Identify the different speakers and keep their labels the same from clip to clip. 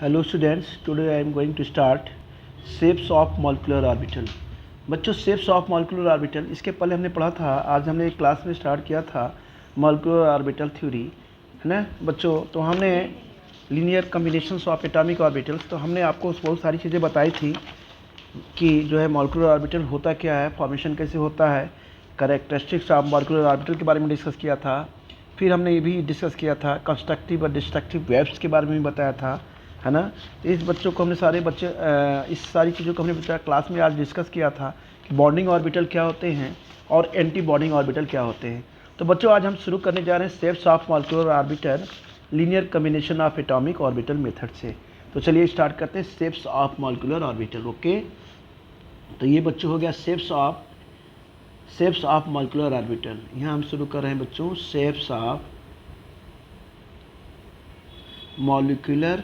Speaker 1: Hello students, today I am going to start shapes of molecular orbital। बच्चों shapes of molecular orbital इसके पहले हमने पढ़ा था, आज हमने एक क्लास में स्टार्ट किया था molecular orbital theory, है ना बच्चों। तो हमने linear combinations of atomic orbitals, तो हमने आपको बहुत सारी चीज़ें बताई थी कि जो है मॉलिक्यूलर ऑर्बिटल होता क्या है, फॉर्मेशन कैसे होता है, कैरेक्टरिस्टिक्स ऑफ मॉलिक्यूलर ऑर्बिटल के बारे में डिस्कस किया था। फिर हमने ये भी डिस्कस किया था कंस्ट्रक्टिव और डिस्ट्रक्टिव वेव्स के बारे में भी बताया था, है ना। तो इस बच्चों को हमने इस सारी चीज़ों को हमने बताया क्लास में आज डिस्कस किया था कि बॉन्डिंग ऑर्बिटल क्या होते हैं और एंटी बॉन्डिंग ऑर्बिटल क्या होते हैं। तो बच्चों आज हम शुरू करने जा रहे हैं shapes of molecular orbital linear combination of atomic orbital method से। तो चलिए स्टार्ट करते हैं shapes of molecular orbital. Okay, तो ये बच्चों हो गया शेप्स ऑफ मॉलिक्यूलर ऑर्बिटल। यहाँ हम शुरू कर रहे हैं बच्चों शेप्स ऑफ मॉलिक्यूलर,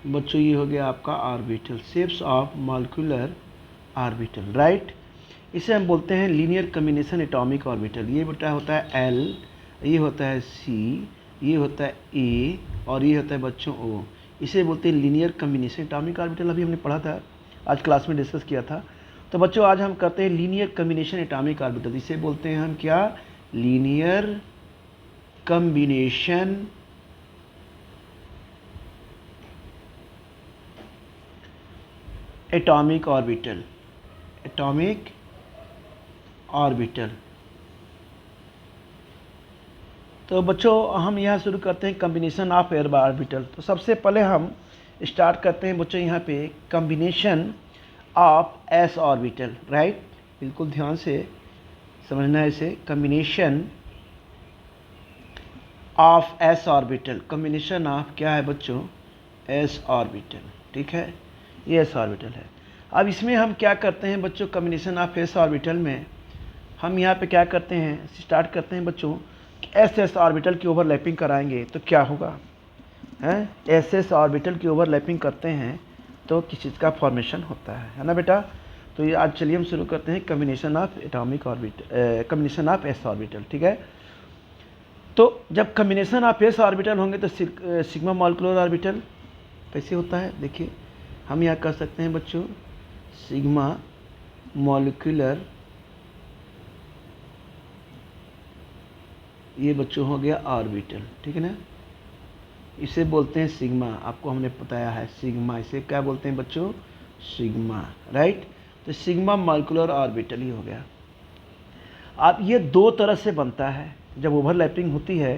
Speaker 1: बच्चों ये हो गया आपका orbital, shapes of molecular orbital, right. इसे हम बोलते हैं लीनियर कम्बिनेशन एटॉमिक ऑर्बिटल। ये बेटा होता है एल, ये होता है सी, ये होता है ए और ये होता है बच्चों ओ। इसे बोलते हैं लीनियर कम्बिनेशन एटॉमिक ऑर्बिटल। अभी हमने पढ़ा था, आज क्लास में डिस्कस किया था। तो बच्चों आज हम करते हैं लीनियर कम्बिनेशन एटॉमिक ऑर्बिटल। इसे बोलते हैं हम क्या, linear combination atomic orbital, atomic orbital. तो बच्चों हम यहाँ शुरू करते हैं कम्बिनेशन ऑफ एयर ऑर्बिटल। तो सबसे पहले हम स्टार्ट करते हैं बच्चों यहाँ पे combination of S orbital, right. बिल्कुल ध्यान से समझना है इसे, combination of S orbital, combination of क्या है बच्चों, एस ऑर्बिटल, ठीक है, ये एस ऑर्बिटल है। अब इसमें हम क्या करते हैं बच्चों, कम्बिनेशन ऑफ एस ऑर्बिटल में हम यहाँ पे क्या करते हैं, स्टार्ट करते हैं बच्चों एस एस ऑर्बिटल की ओवरलैपिंग कराएंगे तो क्या होगा, हैं एस एस ऑर्बिटल की ओवरलैपिंग करते हैं तो किस चीज़ का फॉर्मेशन होता है ना बेटा। तो ये आज चलिए हम शुरू करते हैं combination of atomic orbital, combination of S orbital, ठीक है। तो जब कम्बिनेशन ऑफ एस ऑर्बिटल होंगे तो सिग्मा मॉलिक्यूलर ऑर्बिटल कैसे होता है, देखिए हम यहाँ कर सकते हैं बच्चों सिग्मा मॉलिक्यूलर, ये बच्चों हो गया ऑर्बिटल, ठीक है ना। इसे बोलते हैं सिग्मा, आपको हमने बताया है सिग्मा, इसे क्या बोलते हैं बच्चों, सिग्मा, राइट। तो सिग्मा मॉलिक्यूलर ऑर्बिटल ही हो गया। अब ये दो तरह से बनता है, जब ओवरलैपिंग होती है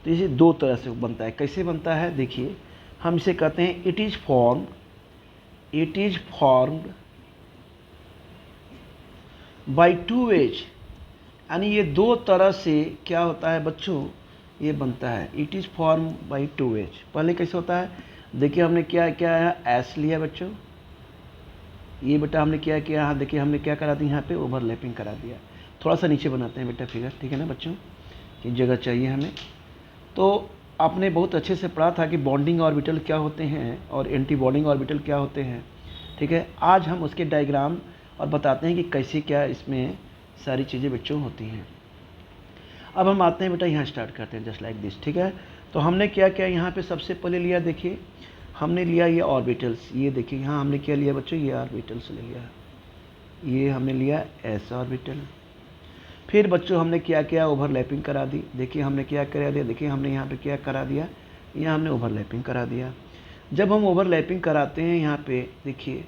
Speaker 1: तो इसे दो तरह से बनता है। कैसे बनता है देखिए, हम इसे कहते हैं it is formed by two ways, यानी ये दो तरह से क्या होता है बच्चों, ये बनता है, it is form by two ways. पहले कैसे होता है, देखिए हमने क्या क्या है, एस लिया बच्चों, ये बेटा हमने क्या किया, हाँ देखिए हमने क्या करा दिया, यहाँ पे ओवरलैपिंग करा दिया। थोड़ा सा नीचे बनाते हैं बेटा फिगर, ठीक है ना बच्चों, कि जगह चाहिए हमें। तो आपने बहुत अच्छे से पढ़ा था कि बॉन्डिंग ऑर्बिटल क्या होते हैं और एंटी बॉन्डिंग ऑर्बिटल क्या होते हैं, ठीक है। आज हम उसके डायग्राम और बताते हैं कि कैसे क्या इसमें सारी चीज़ें बच्चों होती हैं। अब हम आते हैं बेटा यहाँ स्टार्ट करते हैं जस्ट लाइक दिस, ठीक है। तो हमने क्या किया, यहाँ पे सबसे पहले लिया, देखिए हमने लिया ये ऑर्बिटल्स, ये देखिए यहाँ हमने क्या लिया बच्चों, ये ऑर्बिटल्स ले लिया, ये हमने लिया एस ऑर्बिटल। फिर बच्चों हमने क्या किया, ओवरलैपिंग करा दी, देखिए हमने क्या करा दिया, देखिए हमने यहाँ पे क्या करा दिया, यहाँ हमने ओवरलैपिंग करा दिया। जब हम ओवरलैपिंग कराते हैं यहाँ पे देखिए,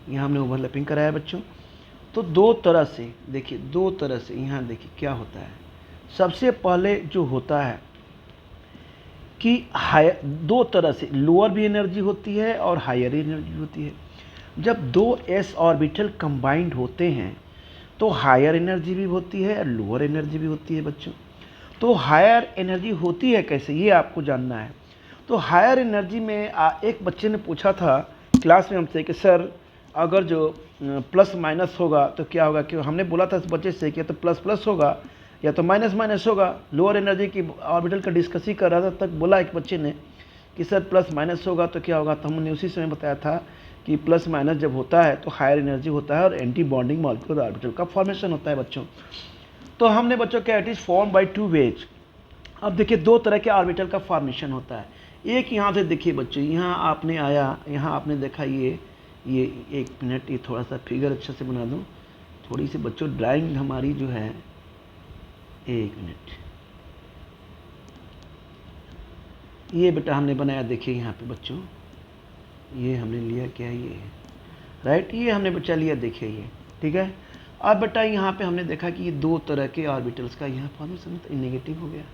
Speaker 1: यहाँ हमने ओवरलैपिंग कराया बच्चों। तो दो तरह से देखिए, दो तरह से यहाँ देखिए क्या होता है। सबसे पहले जो होता है कि दो तरह से लोअर भी एनर्जी होती है और हायर एनर्जी होती है। जब दो एस ऑर्बिटल कंबाइंड होते हैं तो हायर एनर्जी भी होती है और लोअर एनर्जी भी होती है बच्चों। तो हायर एनर्जी होती है कैसे, ये आपको जानना है। तो हायर एनर्जी में एक बच्चे ने पूछा था क्लास में हमसे कि सर अगर जो प्लस माइनस होगा तो क्या होगा, कि हमने बोला था इस बच्चे से कि तो प्लस प्लस होगा या तो माइनस माइनस होगा। लोअर एनर्जी की ऑर्बिटल का डिस्कस ही कर रहा था, तक बोला एक बच्चे ने कि सर प्लस माइनस होगा तो क्या होगा। तो हमने उसी समय बताया था कि प्लस माइनस जब होता है तो हायर एनर्जी होता है और एंटी बॉन्डिंग मॉलिक्यूलर ऑर्बिटल का फॉर्मेशन होता है बच्चों। तो हमने बच्चों क्या, it is form by two ways, अब देखिए दो तरह के ऑर्बिटल का फॉर्मेशन होता है। एक यहाँ से देखिए बच्चों, यहाँ आपने आया, यहाँ आपने देखा ये एक मिनट, ये थोड़ा सा फिगर अच्छा से बना दूँ, थोड़ी सी बच्चों ड्राइंग हमारी जो है, एक मिनट, ये बेटा हमने बनाया, देखिए यहाँ पे बच्चों, ये हमने लिया क्या, ये राइट, ये हमने बच्चा लिया, देखिए ये, ठीक है। अब बेटा यहाँ पे हमने देखा कि ये दो तरह के ऑर्बिटल्स का यहाँ फॉर्मेशन, तो नेगेटिव हो गया,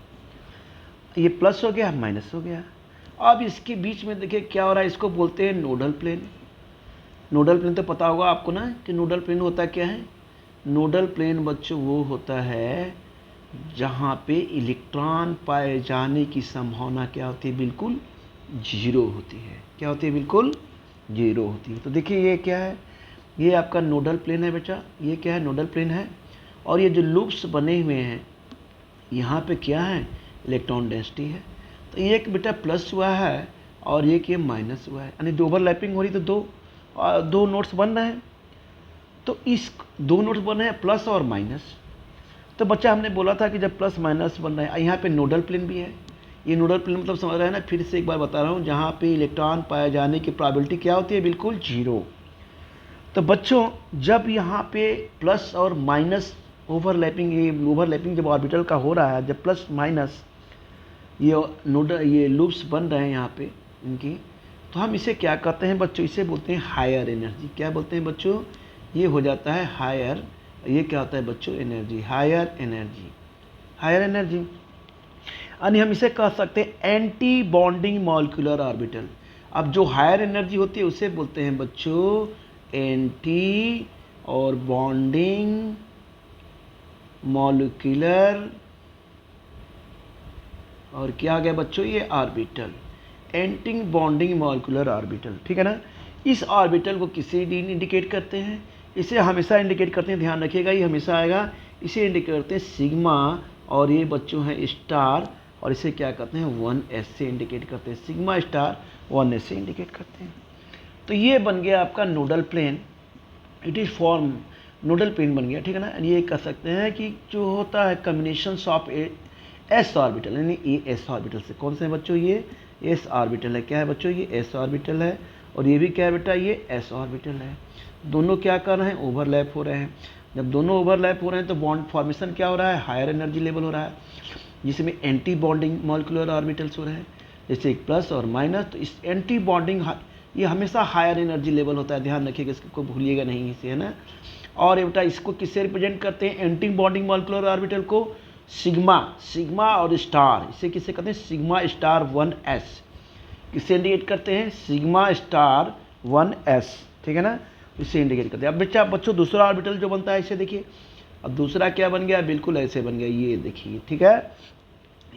Speaker 1: ये प्लस हो गया, माइनस हो गया। अब इसके बीच में देखिए क्या हो रहा है, इसको बोलते हैं नोडल प्लेन। नोडल प्लेन तो पता होगा आपको ना कि नोडल प्लेन होता क्या है। नोडल प्लेन बच्चों वो होता है जहाँ पे इलेक्ट्रॉन पाए जाने की संभावना क्या होती है, बिल्कुल जीरो होती है। क्या होती है, बिल्कुल जीरो होती है। तो देखिए ये क्या है, ये आपका नोडल प्लेन है बेटा, ये क्या है, नोडल प्लेन है। और ये जो लूप्स बने हुए हैं यहाँ पे क्या है, इलेक्ट्रॉन डेंसिटी है। तो एक बेटा प्लस हुआ है और एक ये माइनस हुआ है, यानी दो ओवरलैपिंग हो रही, तो दो नोड्स बन रहे हैं। तो इस दो नोड्स बन रहे हैं प्लस और माइनस। तो बच्चा हमने बोला था कि जब प्लस माइनस बन रहे हैं, यहाँ पे नोडल प्लेन भी है। ये नोडल प्लेन मतलब समझ रहे हैं ना, फिर से एक बार बता रहा हूँ, जहाँ पे इलेक्ट्रॉन पाए जाने की प्रोबेबिलिटी क्या होती है, बिल्कुल जीरो। तो बच्चों जब यहाँ पे प्लस और माइनस ओवरलैपिंग, ये ओवरलैपिंग जब ऑर्बिटल का हो रहा है, जब प्लस माइनस ये लूप्स बन रहे हैं यहाँ पे इनकी, तो हम इसे क्या कहते हैं बच्चों, इसे बोलते हैं हायर एनर्जी। क्या बोलते हैं बच्चों, ये हो जाता है हायर, ये क्या होता है बच्चों, energy, higher energy, higher energy. यानी हम इसे कह सकते हैं एंटी बॉन्डिंग मॉलिक्यूलर ऑर्बिटल। अब जो हायर एनर्जी होती है उसे बोलते हैं बच्चों एंटी और बॉन्डिंग मॉलिक्यूलर, और क्या आ गया बच्चों, ये orbital, anti bonding molecular orbital, ठीक है ना। इस ऑर्बिटल को किसे इंडिकेट करते हैं, इसे हमेशा इंडिकेट करते हैं, ध्यान रखिएगा ये हमेशा आएगा, इसे इंडिकेट करते हैं सिग्मा, और ये बच्चों है स्टार, और इसे क्या करते हैं 1s से इंडिकेट करते हैं, सिग्मा स्टार 1s से इंडिकेट करते हैं। तो ये बन गया आपका nodal plane, it is form, nodal plane बन गया, ठीक है ना। ये कह सकते हैं कि जो होता है कम्बिनेशन ऑफ एस ऑर्बिटल, यानी ये एस ऑर्बिटल से, कौन से हैं बच्चों, ये एस ऑर्बिटल है। क्या है बच्चों, ये एस ऑर्बिटल है, और ये भी क्या है बेटा, ये एस ऑर्बिटल है। दोनों क्या कर रहे हैं, ओवरलैप हो रहे हैं। जब दोनों ओवरलैप हो रहे हैं तो बॉन्ड फॉर्मेशन क्या हो रहा है, हायर एनर्जी लेवल हो रहा है, जिसमें एंटी बॉन्डिंग मॉलिक्यूलर ऑर्बिटल्स हो रहे हैं, जैसे एक प्लस और माइनस। तो इस एंटी बॉन्डिंग ये हमेशा हायर एनर्जी लेवल होता है, ध्यान रखिएगा, इसको भूलिएगा नहीं इसे, है ना। और बेटा इसको किससे रिप्रेजेंट करते हैं, एंटी बॉन्डिंग मॉलिक्यूलर ऑर्बिटल को सिग्मा, सिग्मा और स्टार, इसे किससे कहते हैं, सिग्मा स्टार 1s, किससे इंडिकेट करते हैं, सिग्मा स्टार 1s, ठीक है ना, इसे इंडिकेट करते हैं। अब बच्चों दूसरा ऑर्बिटल जो बनता है इसे देखिए, अब दूसरा क्या बन गया, बिल्कुल ऐसे बन गया, ये देखिए, ठीक है,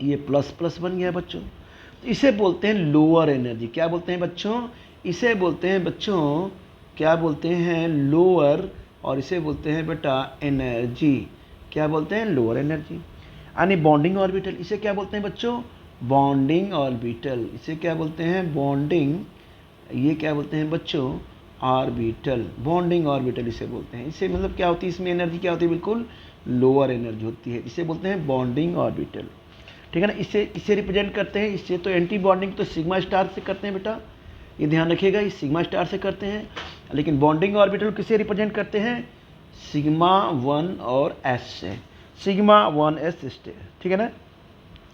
Speaker 1: ये प्लस प्लस बन गया बच्चों। तो इसे बोलते हैं लोअर एनर्जी। क्या बोलते हैं बच्चों, इसे बोलते हैं बच्चों, क्या बोलते हैं, लोअर, और इसे बोलते हैं बेटा एनर्जी। क्या बोलते हैं, लोअर एनर्जी। यानी बॉन्डिंग ऑर्बिटल, इसे क्या बोलते हैं बच्चों, बॉन्डिंग ऑर्बिटल, इसे क्या बोलते हैं, बॉन्डिंग, ये क्या बोलते हैं बच्चों, ऑर्बिटल, बॉन्डिंग ऑर्बिटल इसे बोलते हैं। इसे मतलब क्या होती है, इसमें एनर्जी क्या होती है, बिल्कुल लोअर एनर्जी होती है, इसे बोलते हैं बॉन्डिंग ऑर्बिटल, ठीक है ना। इसे रिप्रेजेंट करते हैं, इससे तो एंटी बॉन्डिंग तो सिग्मा स्टार से करते हैं बेटा, ये ध्यान रखिएगा, ये सिग्मा स्टार से करते हैं, लेकिन बॉन्डिंग ऑर्बिटल किसे रिप्रेजेंट करते हैं, सिग्मा 1 और s से, सिग्मा 1s स्टेट, ठीक है ना।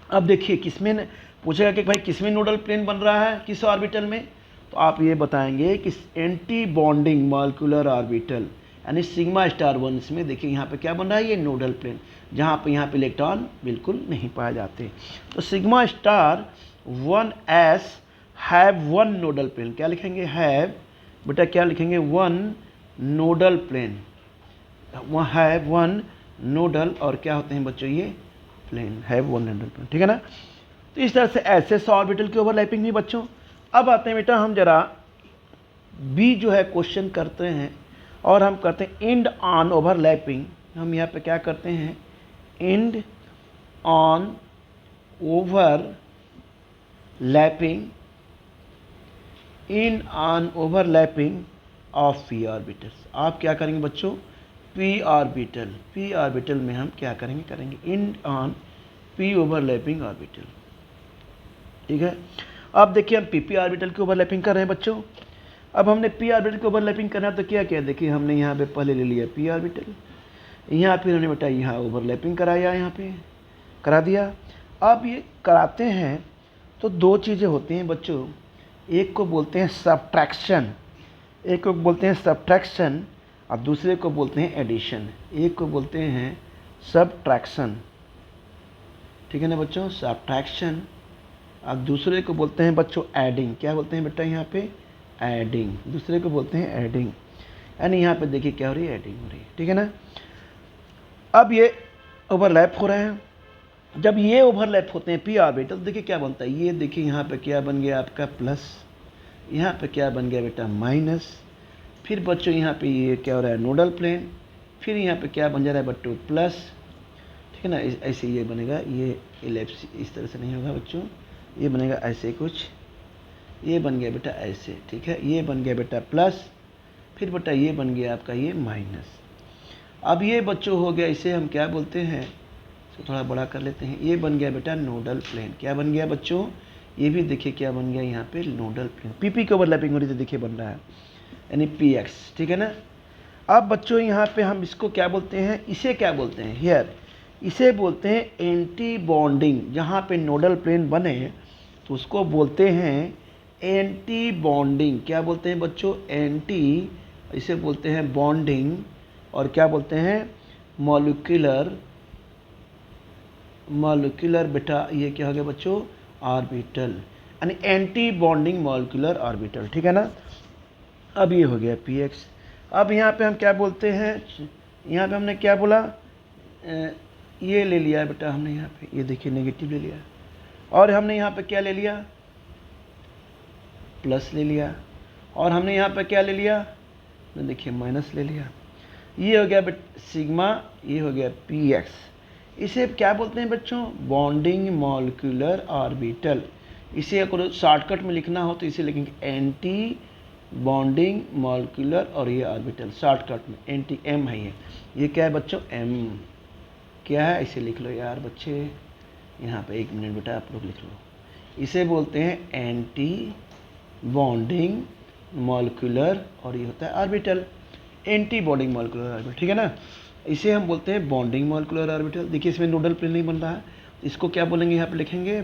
Speaker 1: अब देखिए किसमें पूछेगा कि भाई किसमें नोडल प्लेन बन रहा है, किस ऑर्बिटल में, तो आप ये बताएंगे कि एंटी बॉन्डिंग मॉलिक्यूलर ऑर्बिटल, यानी सिग्मा स्टार 1, इसमें देखिए यहाँ पे क्या बन रहा है, ये नोडल प्लेन, जहाँ पे यहाँ पे इलेक्ट्रॉन बिल्कुल नहीं पाए जाते। तो sigma star 1s have 1 nodal plane, क्या लिखेंगे, हैव, बेटा क्या लिखेंगे, 1 नोडल प्लेन, वहाँ हैव 1 नोडल, और क्या होते हैं बच्चों, ये प्लेन, हैव 1 नोडल प्लेन, ठीक है ना। तो इस तरह से एस ऑर्बिटल की ओवरलैपिंग भी बच्चों। अब आते हैं बेटा हम जरा बी जो है क्वेश्चन करते हैं, और हम करते हैं एंड ऑन ओवरलैपिंग। हम यहाँ पे क्या करते हैं, and on overlapping, in on overlapping of P orbitals. आप क्या करेंगे बच्चों, पी ऑर्बिटल में हम क्या करेंगे in on p overlapping orbital. ठीक है, अब देखिए हम pp ऑर्बिटल की ओवरलैपिंग कर रहे हैं बच्चों। अब हमने p ऑर्बिटल की ओवरलैपिंग करना है तो क्या क्या, देखिए हमने यहाँ पे पहले ले लिया p ऑर्बिटल, यहाँ फिर हमने बेटा यहाँ ओवरलैपिंग कराया, यहाँ पे करा दिया। अब ये कराते हैं तो दो चीज़ें होती हैं बच्चों, एक को बोलते हैं सब्ट्रैक्शन, एक को बोलते हैं सब्ट्रैक्शन और दूसरे को बोलते हैं एडिशन। एक को बोलते हैं सब्ट्रैक्शन, ठीक है ना बच्चों, सब्ट्रैक्शन, और दूसरे को बोलते हैं बच्चों एडिंग। क्या बोलते हैं बेटा यहाँ पे, एडिंग, दूसरे को बोलते हैं एडिंग। यानी यहाँ पे देखिए क्या हो रही है, एडिंग हो रही है, ठीक है ना। अब ये ओवरलैप हो रहे हैं, जब ये ओवरलैप होते हैं p ऑर्बिटल, देखिए क्या बनता है, ये देखिए यहाँ पे क्या बन गया आपका प्लस, यहाँ पे क्या बन गया बेटा माइनस, फिर बच्चों यहाँ पे ये क्या हो रहा है नोडल प्लेन, फिर यहाँ पे क्या बन जा रहा है बच्चों प्लस, ठीक है ना। ऐसे ये बनेगा, ये इलेप्स इस तरह से नहीं होगा बच्चों, ये बनेगा ऐसे कुछ, ये बन गया बेटा ऐसे, ठीक है, ये बन गया बेटा प्लस, फिर बेटा ये बन गया आपका ये माइनस। अब ये बच्चों हो गया, इसे हम क्या बोलते हैं, तो थोड़ा बड़ा कर लेते हैं, ये बन गया बेटा नोडल प्लेन। क्या बन गया बच्चों, ये भी देखिए क्या बन गया यहाँ पे नोडल प्लेन, पीपी के ओवरलैपिंग हो रही थी, देखिए बन रहा है यानी px, ठीक है ना। अब बच्चों यहाँ पे हम इसको क्या बोलते हैं, इसे क्या बोलते हैं हियर, इसे बोलते हैं एंटी बॉन्डिंग। जहाँ पे नोडल प्लेन बने तो उसको बोलते हैं एंटी बॉन्डिंग। क्या बोलते हैं बच्चों, एंटी, इसे बोलते हैं बॉन्डिंग, और क्या बोलते हैं मॉलिक्यूलर बेटा, ये क्या हो गया बच्चों ऑर्बिटल, यानी एंटी बॉन्डिंग मॉलिक्यूलर ऑर्बिटल, ठीक है ना। अब ये हो गया px। अब यहाँ पे हम क्या बोलते हैं, यहाँ पे हमने क्या बोला, ये ले लिया है बेटा हमने यहाँ पे, ये देखिए नेगेटिव ले लिया, और हमने यहाँ पे क्या ले लिया प्लस ले लिया, और हमने यहाँ पे क्या ले लिया, देखिए माइनस ले लिया। ये हो गया सिग्मा, ये हो गया px। इसे क्या बोलते हैं बच्चों, बॉन्डिंग मॉलिक्यूलर ऑर्बिटल। इसे अगर शॉर्टकट में लिखना हो तो इसे लिखेंगे एंटी बॉन्डिंग मॉलिक्यूलर और ये ऑर्बिटल, शॉर्टकट में एंटी, एम है ये क्या है बच्चों एम, क्या है इसे लिख लो यार बच्चे, यहाँ पे एक मिनट बेटा आप लोग लिख लो। इसे बोलते हैं एंटी बॉन्डिंग मॉलिक्यूलर और ये होता है orbital, anti bonding molecular orbital, ठीक है ना। इसे हम बोलते हैं बॉन्डिंग मॉलिक्यूलर ऑर्बिटल। देखिए इसमें नोडल प्लेन नहीं बन रहा है, इसको क्या बोलेंगे, यहाँ पे लिखेंगे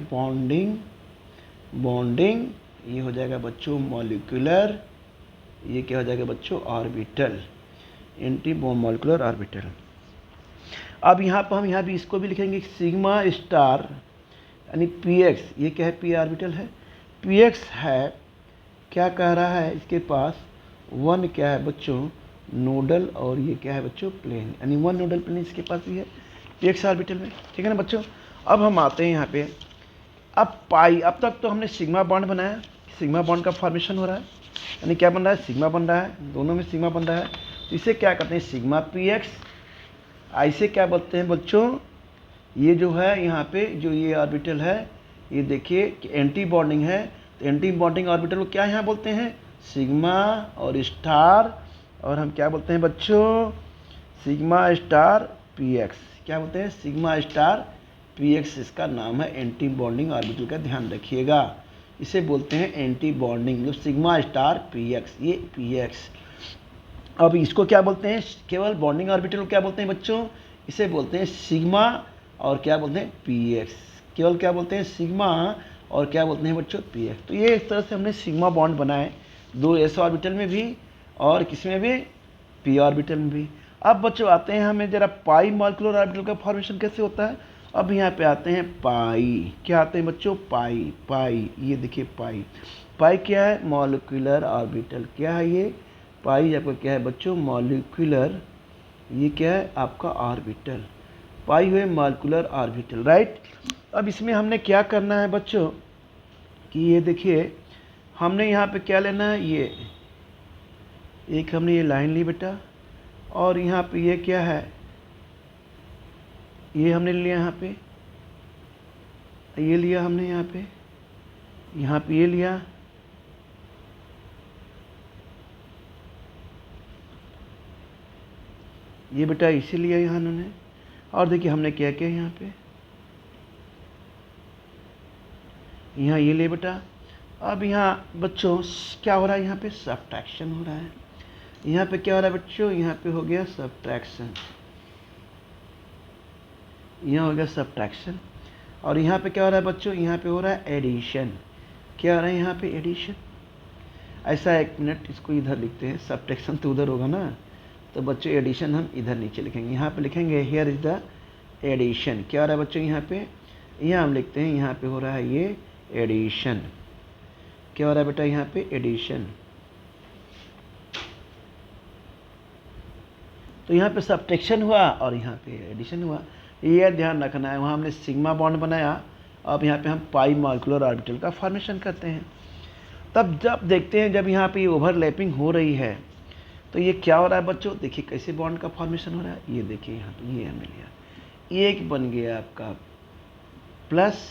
Speaker 1: बॉन्डिंग, ये हो जाएगा बच्चों मॉलिक्यूलर, ये क्या हो जाएगा बच्चों ऑर्बिटल, एंटी मॉलिक्यूलर ऑर्बिटल। अब यहाँ पर हम यहाँ भी इसको भी लिखेंगे सिग्मा स्टार यानी px, ये क्या है p ऑर्बिटल है, px है, क्या कह रहा है इसके पास वन क्या है बच्चों नोडल, और ये क्या है बच्चों प्लेन, यानी वन नोडल प्लेन इसके पास भी है px ऑर्बिटल में, ठीक है ना बच्चों। अब हम आते हैं यहाँ पे, अब पाई, अब तक तो हमने सिग्मा बॉन्ड बनाया, सिग्मा बॉन्ड का फॉर्मेशन हो रहा है, यानी क्या बन रहा है सिग्मा बन रहा है, दोनों में सिग्मा बन रहा है, तो इसे क्या कहते हैं सिग्मा px। ऐसे क्या बोलते हैं बच्चों, ये जो है यहाँ पे जो ये ऑर्बिटल है, ये देखिए कि एंटी बॉन्डिंग है, तो एंटी बॉन्डिंग ऑर्बिटल को क्या यहाँ बोलते हैं सिग्मा और स्टार, और हम क्या बोलते हैं बच्चों सिग्मा स्टार px, क्या बोलते हैं सिग्मा स्टार px, इसका नाम है एंटी बॉन्डिंग ऑर्बिटल का, ध्यान रखिएगा, इसे बोलते हैं एंटी बॉन्डिंग, मतलब सिग्मा स्टार px, ये px। अब इसको क्या बोलते हैं, केवल बॉन्डिंग ऑर्बिटल को क्या बोलते हैं बच्चों, इसे बोलते हैं सिग्मा और क्या बोलते हैं px, केवल क्या बोलते हैं सिग्मा और क्या बोलते हैं बच्चों px। तो ये इस तरह से हमने सिग्मा बॉन्ड बनाए, दो s ऑर्बिटल में भी और किसमें भी p ऑर्बिटल में भी। अब बच्चों आते हैं हमें जरा पाई मॉलिक्यूलर ऑर्बिटल का फॉर्मेशन कैसे होता है। अब यहाँ पे आते हैं पाई, क्या आते हैं बच्चों पाई, ये देखिए पाई क्या है मॉलिक्यूलर ऑर्बिटल, क्या है ये पाई आपका क्या है बच्चों मॉलिक्यूलर, ये क्या है आपका ऑर्बिटल, पाई हुए मॉलिक्यूलर ऑर्बिटल, राइट। अब इसमें हमने क्या करना है बच्चों कि ये देखिए हमने यहाँ पे क्या लेना है, ये एक हमने ये लाइन ली बेटा, और यहाँ पे ये क्या है, ये हमने लिया यहाँ पे, ये लिया हमने यहाँ पे ये लिया, ये बेटा इसीलिए यहाँ उन्होंने, और देखिए हमने क्या किया यहाँ पे, यहाँ ये ले बेटा। अब यहाँ बच्चों क्या हो रहा है, यहाँ पे सब्ट्रैक्शन हो रहा है। यहाँ पे क्या हो रहा है बच्चों, यहाँ पे हो गया सब्ट्रैक्शन, यहाँ हो गया सब्ट्रैक्शन। और यहाँ पे क्या हो रहा है बच्चों, यहाँ पे हो रहा है एडिशन। क्या हो रहा है यहाँ पे, एडिशन। ऐसा, एक मिनट, इसको इधर लिखते हैं, सब्ट्रैक्शन तो उधर होगा ना, तो बच्चों एडिशन हम इधर नीचे लिखेंगे। यहाँ पे लिखेंगे हियर इज द एडिशन। क्या हो रहा है बच्चों यहाँ पे, यहाँ हम लिखते हैं, यहाँ पे हो रहा है ये एडिशन। क्या हो रहा है बेटा यहाँ पे, एडिशन। तो यहाँ पे सब्ट्रैक्शन हुआ और यहाँ पे एडिशन हुआ, ये ध्यान रखना है। वहाँ हमने सिग्मा बॉन्ड बनाया, अब यहाँ पे हम पाई मॉलिक्यूलर ऑर्बिटल का फॉर्मेशन करते हैं। तब जब देखते हैं, जब यहाँ पे ओवरलैपिंग हो रही है, तो ये क्या हो रहा है बच्चों, देखिए कैसे बॉन्ड का फॉर्मेशन हो रहा है। ये देखिए यहाँ पे ये हमने लिया, एक बन गया आपका प्लस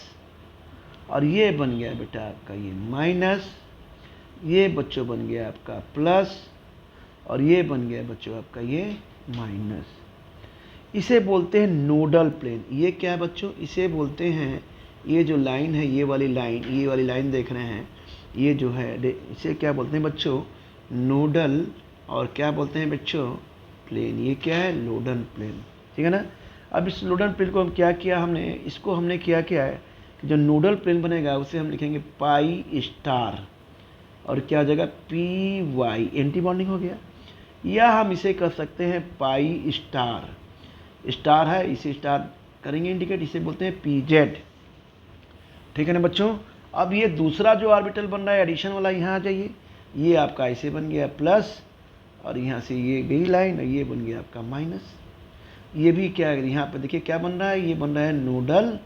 Speaker 1: और ये बन गया बेटा आपका ये माइनस, ये बच्चों बन गया आपका प्लस और ये बन गया बच्चों आपका ये माइनस। इसे बोलते हैं नोडल प्लेन। ये क्या है बच्चों, इसे बोलते हैं, ये जो लाइन है, ये वाली लाइन देख रहे हैं, ये जो है, इसे क्या बोलते हैं बच्चों, नोडल, और क्या बोलते हैं बच्चों, प्लेन। ये क्या है, नोडल प्लेन, ठीक है ना। अब इस नोडल प्लेन को हम क्या किया, हमने इसको हमने क्या है कि जो नोडल प्लेन बनेगा उसे हम लिखेंगे पाई स्टार, और क्या हो जाएगा, पी वाई, एंटी बॉन्डिंग हो गया। या हम इसे कर सकते हैं पाई स्टार, स्टार है, इसे स्टार करेंगे इंडिकेट, इसे बोलते हैं पी जेड, ठीक है ना बच्चों। अब ये दूसरा जो ऑर्बिटल बन रहा है एडिशन वाला, यहाँ आ जाइए, ये आपका ऐसे बन गया प्लस, और यहाँ से ये गई लाइन और ये बन गया आपका माइनस। ये भी क्या है, यहाँ पे देखिए क्या बन रहा है, ये बन रहा है नोडल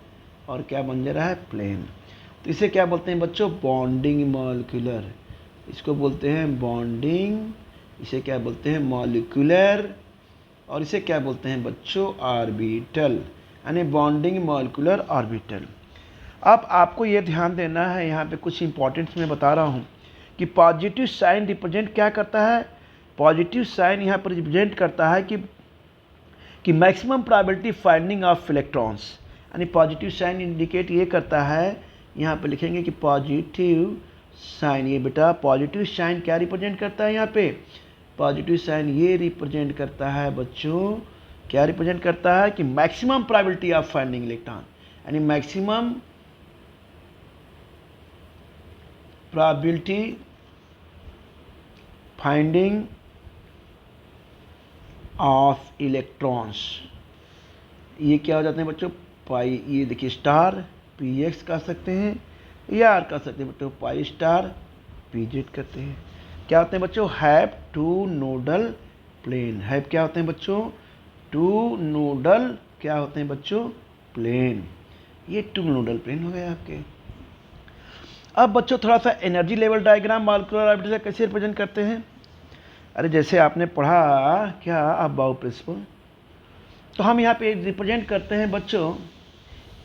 Speaker 1: और क्या बन जा रहा है, प्लेन। तो इसे क्या बोलते हैं बच्चों, बॉन्डिंग मॉलिक्यूलर, इसको बोलते हैं बॉन्डिंग, इसे क्या बोलते हैं मॉलिक्यूलर, और इसे क्या बोलते हैं बच्चों, ऑर्बिटल, यानी बॉन्डिंग मॉलिक्यूलर ऑर्बिटल। अब आपको ये ध्यान देना है, यहाँ पे कुछ इंपॉर्टेंट्स मैं बता रहा हूँ कि पॉजिटिव साइन रिप्रेजेंट क्या करता है। पॉजिटिव साइन यहाँ पर रिप्रेजेंट करता है कि maximum probability finding of electrons, यानी पॉजिटिव साइन इंडिकेट ये करता है, यहाँ पे लिखेंगे कि पॉजिटिव साइन, ये बेटा पॉजिटिव साइन क्या रिप्रेजेंट करता है, यहाँ पे पॉजिटिव साइन ये रिप्रेजेंट करता है बच्चों, क्या रिप्रेजेंट करता है कि maximum probability of finding electron, यानी maximum probability finding of electrons. ये क्या हो जाते हैं बच्चों, पाई, ये देखिए स्टार पी एक्स कर सकते हैं या आर कर सकते हैं बच्चों, पाई स्टार पी जेड करते हैं। क्या होते हैं बच्चों, have two nodal plane, have क्या होते हैं बच्चों, टू नोडल, क्या होते हैं बच्चों, प्लेन। ये टू नोडल प्लेन हो गए आपके। अब बच्चों थोड़ा सा energy level diagram molecular orbital कैसे रिप्रेजेंट करते हैं। अरे जैसे आपने पढ़ा क्या अबाउट प्रिंसिपल, तो हम यहाँ पे रिप्रेजेंट करते हैं बच्चों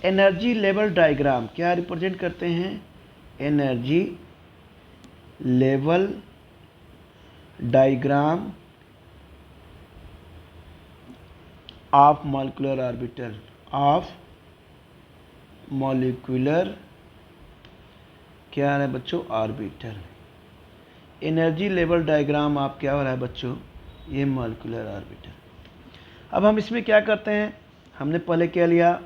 Speaker 1: एनर्जी लेवल डायग्राम। क्या रिप्रेजेंट करते हैं, energy level diagram of molecular orbital, of molecular क्या है बच्चों, ऑर्बिटल। एनर्जी लेवल डायग्राम आप क्या हो रहा है बच्चों, ये मॉलिक्यूलर ऑर्बिटल। अब हम इसमें क्या करते हैं, हमने पहले क्या लिया,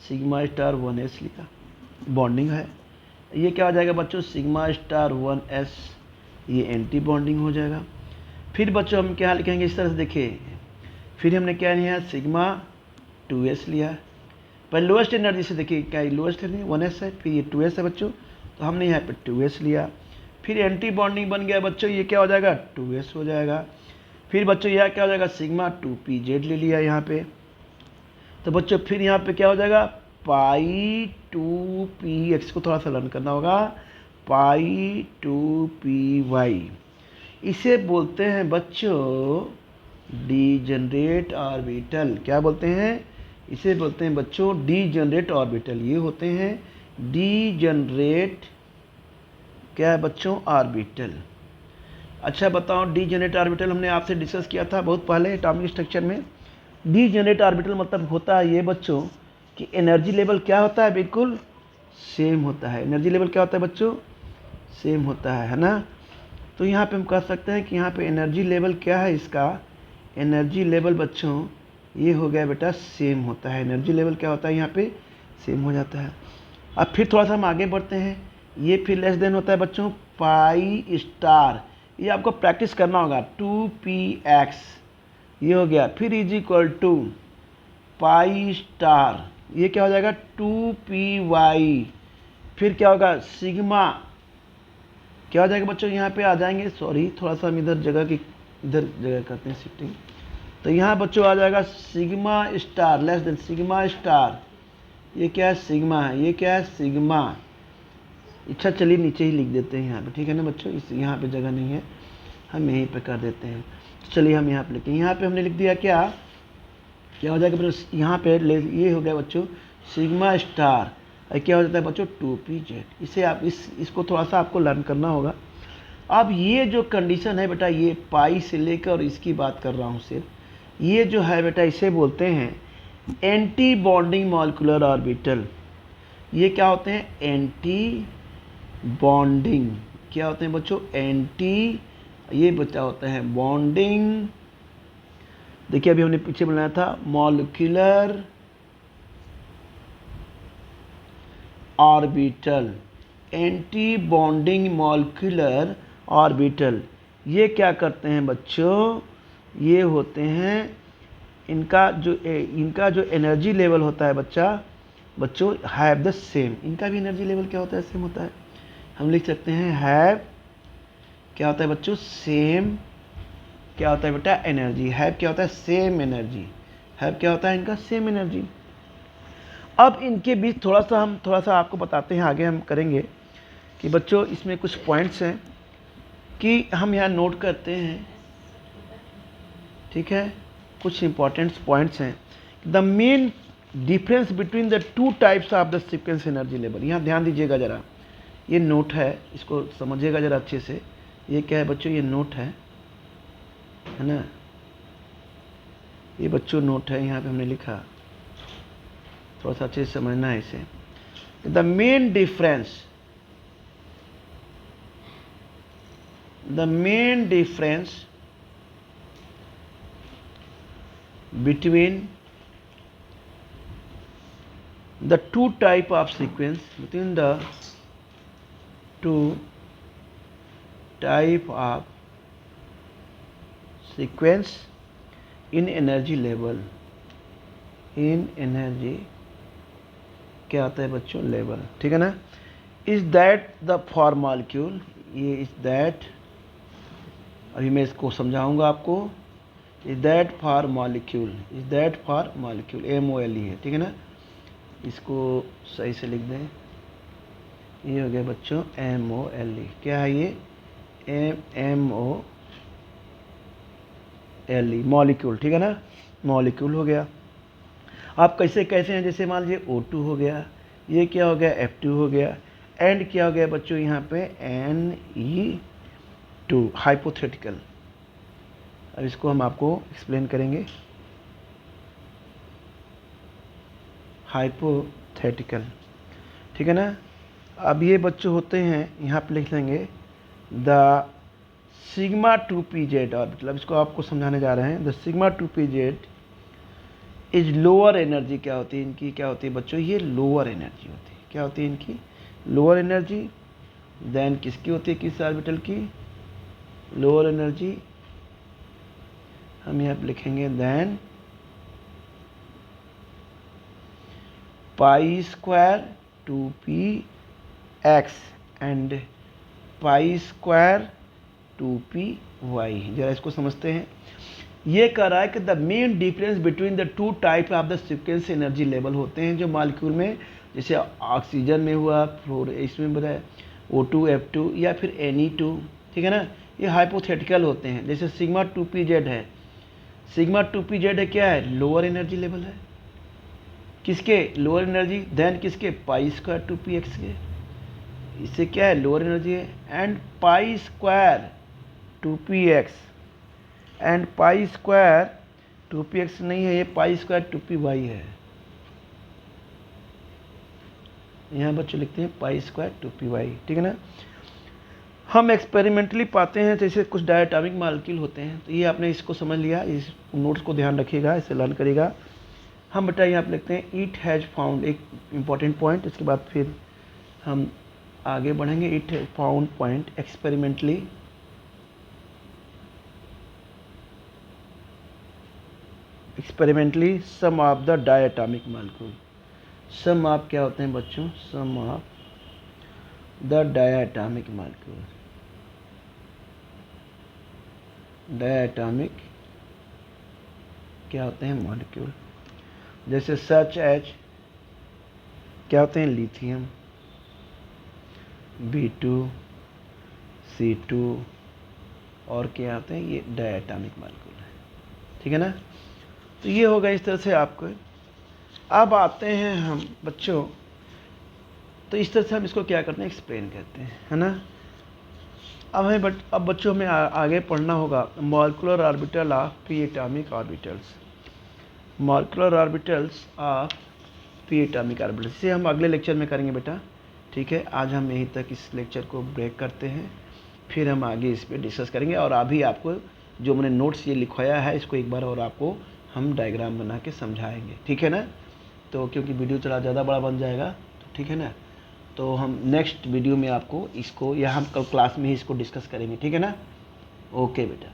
Speaker 1: सिग्मा स्टार 1s लिखा, बॉन्डिंग है। ये क्या हो जाएगा बच्चों, सिग्मा स्टार 1s, ये एंटी बॉन्डिंग हो जाएगा। फिर बच्चों हम क्या लिखेंगे, इस तरह से देखिए, फिर हमने क्या लिया, सिग्मा 2s लिया। पहले लोएस्ट एनर्जी से देखिए, क्या लोएस्ट है 1s है, फिर ये 2s है बच्चों, तो हमने यहाँ पे 2s लिया। फिर एंटी बॉन्डिंग बन गया बच्चों, ये क्या हो जाएगा, 2s हो जाएगा। फिर बच्चों यह क्या हो जाएगा, सिग्मा 2pz ले लिया यहाँ पे, तो बच्चों फिर यहाँ पे क्या हो जाएगा, पाई 2px को थोड़ा सा लर्न करना होगा, पाई 2py। इसे बोलते हैं बच्चों डीजनरेट ऑर्बिटल। क्या बोलते हैं, इसे बोलते हैं बच्चों डीजनरेट ऑर्बिटल। ये होते हैं डीजनरेट क्या है बच्चों, ऑर्बिटल। अच्छा बताओ, डीजनरेट ऑर्बिटल हमने आपसे डिस्कस किया था बहुत पहले एटॉमिक स्ट्रक्चर में। डीजनरेट ऑर्बिटल मतलब होता है ये बच्चों कि एनर्जी लेवल क्या होता है, बिल्कुल सेम होता है। एनर्जी लेवल क्या होता है बच्चों? सेम होता है ना। तो यहाँ पे हम कह सकते हैं कि यहाँ पे एनर्जी लेवल क्या है इसका? एनर्जी लेवल बच्चों ये हो गया बेटा सेम होता है। एनर्जी लेवल क्या होता है यहाँ पे? सेम हो जाता है। अब फिर थोड़ा सा हम आगे बढ़ते हैं। ये फिर लेस देन होता है बच्चों पाई स्टार। ये आपको प्रैक्टिस करना होगा। 2px ये हो गया। फिर is equal to pi star, ये क्या हो जाएगा? 2py। फिर क्या होगा? सिग्मा क्या हो जाएगा बच्चों? यहाँ पे आ जाएंगे, सॉरी थोड़ा सा हम इधर जगह करते हैं शिफ्टिंग। तो यहाँ बच्चों आ जाएगा sigma star less than sigma star. ये क्या है? सिग्मा है। ये क्या है? सिग्मा। अच्छा चलिए नीचे ही लिख देते हैं यहाँ पे, ठीक है ना बच्चों? इस यहाँ पे जगह नहीं है, हम यहीं पे कर देते हैं। तो चलिए हम यहाँ पे लिखें। यहाँ पे हमने लिख दिया क्या क्या हो जाएगा बच्चों? यहाँ पे ये हो गया बच्चों सिग्मा स्टार। और क्या हो जाता है बच्चों? 2pz। इसे आप इसको थोड़ा सा आपको लर्न करना होगा। अब ये जो कंडीशन है बेटा, ये पाई से लेकर, और इसकी बात कर रहा हूँ सिर्फ, ये जो है बेटा इसे बोलते हैं एंटी बॉन्डिंग मॉलिक्यूलर ऑर्बिटल। ये क्या होते हैं? Anti bonding. क्या होते हैं बच्चों? एंटी, ये बच्चा होता है बॉन्डिंग। देखिए अभी हमने पीछे बनाया था molecular orbital, anti bonding molecular orbital. ये क्या करते हैं बच्चों? ये होते हैं इनका जो एनर्जी लेवल होता है बच्चों हैव द सेम। इनका भी एनर्जी लेवल क्या होता है? सेम होता है। हम लिख सकते हैं हैव क्या होता है बच्चों? सेम। क्या होता है बेटा? एनर्जी। हैव क्या होता है? Same energy. हैव क्या होता है इनका? Same energy. अब इनके बीच थोड़ा सा आपको बताते हैं, आगे हम करेंगे कि बच्चों इसमें कुछ पॉइंट्स हैं कि हम यहाँ नोट करते हैं, ठीक है? कुछ इंपॉर्टेंट पॉइंट्स हैं। The main difference between the two types of the sequence energy level. यहाँ ध्यान दीजिएगा ज़रा, ये नोट है, इसको समझिएगा ज़रा अच्छे से। ये क्या है बच्चों? ये नोट है ना? ये बच्चों नोट है, यहाँ पे हमने लिखा, थोड़ा सा अच्छे से समझना है इसे। The main difference between the two type of sequence, between the two type of sequence in energy level, in energy क्या आता है बच्चों? लेवल, ठीक है ना? Is that the for molecule, ये इज दैट, अभी मैं इसको समझाऊंगा आपको। Is that for molecule, is that for molecule, MOLE है, ठीक है ना? इसको सही से लिख दें। ये हो गया बच्चों MOLE। क्या है ये? MOLE, मॉलिक्यूल, ठीक है ना? मॉलिक्यूल हो गया। आप कैसे कैसे हैं? जैसे मान लीजिए O2 हो गया, ये क्या हो गया? F2 हो गया, एंड क्या हो गया बच्चों यहाँ पे? Ne2, hypothetical. अब इसको हम आपको एक्सप्लेन करेंगे। हाइपोथेटिकल, ठीक है ना? अब ये बच्चों होते हैं, यहाँ पे लिख लेंगे द सिग्मा 2pz ऑर्बिटल। अब इसको आपको समझाने जा रहे हैं। The sigma 2pz is lower energy. क्या होती है इनकी? क्या होती है बच्चों? ये लोअर एनर्जी होती है। क्या होती है इनकी? Lower energy. देन किसकी होती है? किस ऑर्बिटल की? Lower energy. हम यहाँ पे लिखेंगे then pi square 2px and pi square 2py। जरा इसको समझते हैं। ये कह रहा है कि the main difference between the two type of the sequence energy level होते हैं जो मॉलिक्यूल में, जैसे ऑक्सीजन में हुआ, फ्लोर इसमें बताया O2 F2 या फिर Ne2, ठीक है ना? ये हाइपोथेटिकल होते हैं। जैसे सिग्मा 2pz है, सिग्मा 2pz है, क्या है? लोअर एनर्जी लेवल है। किसके? Lower energy. देन किसके? पाई स्क्वायर 2px के, इससे क्या है? लोअर एनर्जी है। And pi square 2px and pi square 2px नहीं है, ये पाई स्क्वायर 2py है। यहाँ बच्चों लिखते हैं पाई स्क्वायर 2py, ठीक है ना। हम एक्सपेरिमेंटली पाते हैं जैसे कुछ डायटोमिक मॉलिक्यूल होते हैं, तो ये आपने इसको समझ लिया, इस नोट्स को ध्यान रखिएगा, इसे लर्न करिएगा। हम बेटा यहाँ पे लिखते हैं इट हैज़ फाउंड, एक इम्पॉर्टेंट पॉइंट, इसके बाद फिर हम आगे बढ़ेंगे। It found point experimentally some of the diatomic molecule. Some of क्या होते हैं बच्चों, some of the diatomic molecule, diatomic क्या होते हैं मॉलिक्यूल, जैसे सच एच क्या होते हैं, लिथियम, B2 C2 और क्या होते हैं, ये डायटोमिक मॉलिक्यूल है, ठीक है ना। तो ये होगा इस तरह से आपको। अब आते हैं हम बच्चों, तो इस तरह से हम इसको क्या करते हैं, एक्सप्लेन करते हैं, है ना। अब बच्चों हमें आगे पढ़ना होगा molecular orbital of P atomic orbitals, molecular orbitals of P atomic orbitals, इसे हम अगले लेक्चर में करेंगे बेटा, ठीक है। आज हम यहीं तक इस लेक्चर को ब्रेक करते हैं, फिर हम आगे इस पर डिस्कस करेंगे। और अभी आपको जो मैंने नोट्स ये लिखवाया है, इसको एक बार और आपको हम डायग्राम बना के समझाएंगे, ठीक है ना। तो क्योंकि वीडियो थोड़ा ज़्यादा बड़ा बन जाएगा, तो ठीक है ना, तो हम नेक्स्ट वीडियो में आपको इसको, या हम कल क्लास में ही इसको डिस्कस करेंगे, ठीक है ना। ओके बेटा।